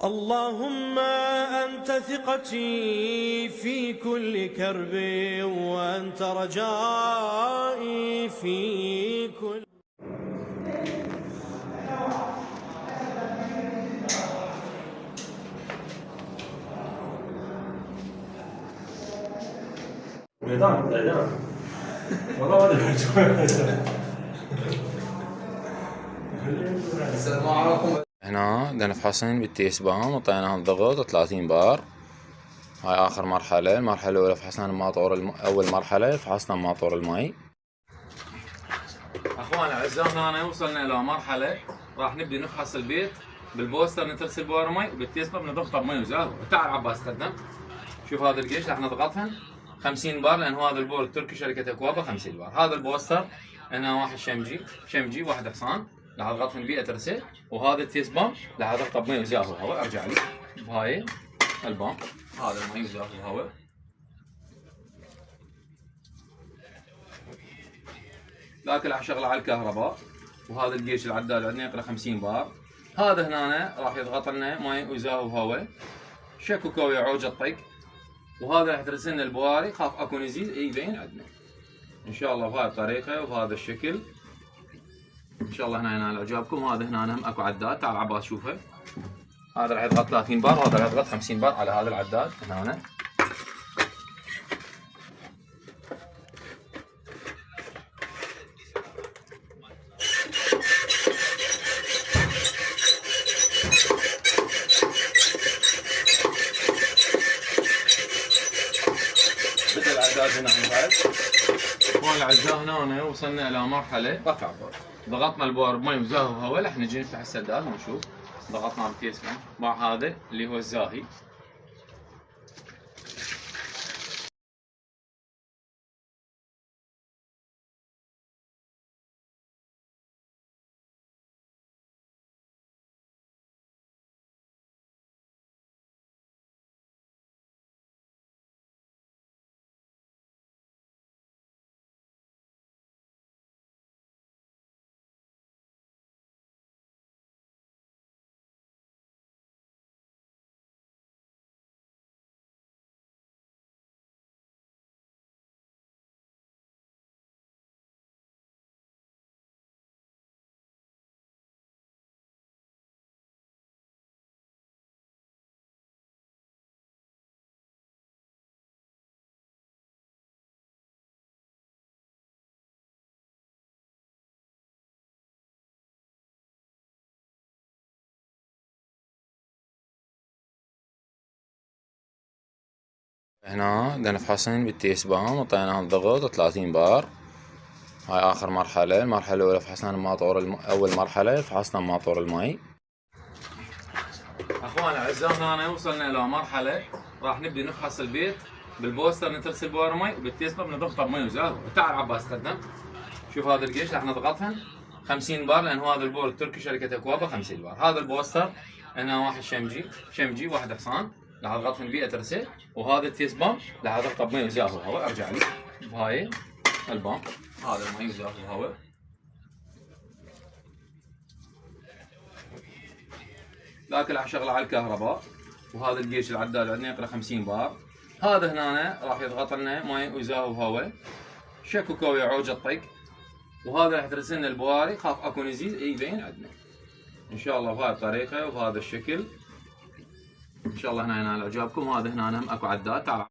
اللهم أنت ثقتي في كل كرب، وأنت رجائي في كل ميدان والله ما ادري. السلام عليكم. هنا بدنا نفحصن بالتيس بام وطيناهم ضغط 30 بار. هاي آخر مرحلة. المرحلة الأولى فحصنا الماطور أول مرحلة فحصنا ماطور المي. أخوان الأعزاء هنا وصلنا إلى مرحلة راح نبدي نفحص البيت بالبوستر، نترسل بوار مي وبالتيس بام نضغطها بمي وزاهو. تعال عباس قدم. شوف هذا الجيش راح نضغطهن 50 بار لأن هذا البور التركي شركة أكوابا 50 بار. هذا البوستر هنا واحد شمجي واحد حصان راح اضغطهن بيئة ترسل، وهذا التيس بام راح اضغطه بمي وزاهو هواء. ارجع لي بهاي البام هذا المي وزاهو هواء. لكن راح اشغله على الكهرباء. وهذا الجيش العداد عندنا يقرا 50 بار. هذا هنا راح يضغط لنا مي وزاهو هواء. شكو كوي عوج الطق. وهذا راح ترسل لنا البواري. خاف اكو نزيل يبين عندنا ان شاء الله بهاي الطريقه وبهذا الشكل ان شاء الله. هنا ينال اعجابكم. هذا هنا هم اكو عداد. تعال عباس شوفه. هذا راح يضغط 30 بار وهذا راح يضغط 50 بار على هذا العداد هنا. بدأ العداد هنا بعد. اخوان الاعزاء هنا وصلنا الى مرحله رفع بور. ضغطنا البور بمي وزاهو هواء. راح نجي نفتح السداد ونشوف. ضغطنا بالتيس بام مع هذا اللي هو الزاهي. هنا بدنا نفحصن بالتيس بام وطيناهم ضغط 30 بار. هاي آخر مرحلة. المرحلة الأولى فحصنا الماطور أول مرحلة فحصنا ماطور المي. أخوان الأعزاء هنا وصلنا إلى مرحلة راح نبدي نفحص البيت بالبوستر، نترسل بوار مي وبالتيس بام نضغطها بمي وزاهو. تعال عباس قدم. شوف هذا الجيش راح نضغطهن 50 بار لأن هذا البور التركي شركة أكوابا 50 بار. هذا البوستر هنا واحد شمجي واحد حصان راح اضغطهن بيئة ترسل، وهذا التيس بام راح اضغطه بمي وزاهو هواء. ارجع لي بهاي البام هذا المي وزاهو هواء. لكن راح اشغله على الكهرباء. وهذا الجيش العداد عندنا يقرا 50 بار. هذا هنا راح يضغط لنا مي وزاهو هواء. شكو كوي عوج الطق. وهذا راح ترسل لنا البواري. خاف اكو نزيل يبين عندنا ان شاء الله بهاي الطريقه وبهذا الشكل ان شاء الله. هنا ينال اعجابكم. هذا هنا هم اكو عداد. تعال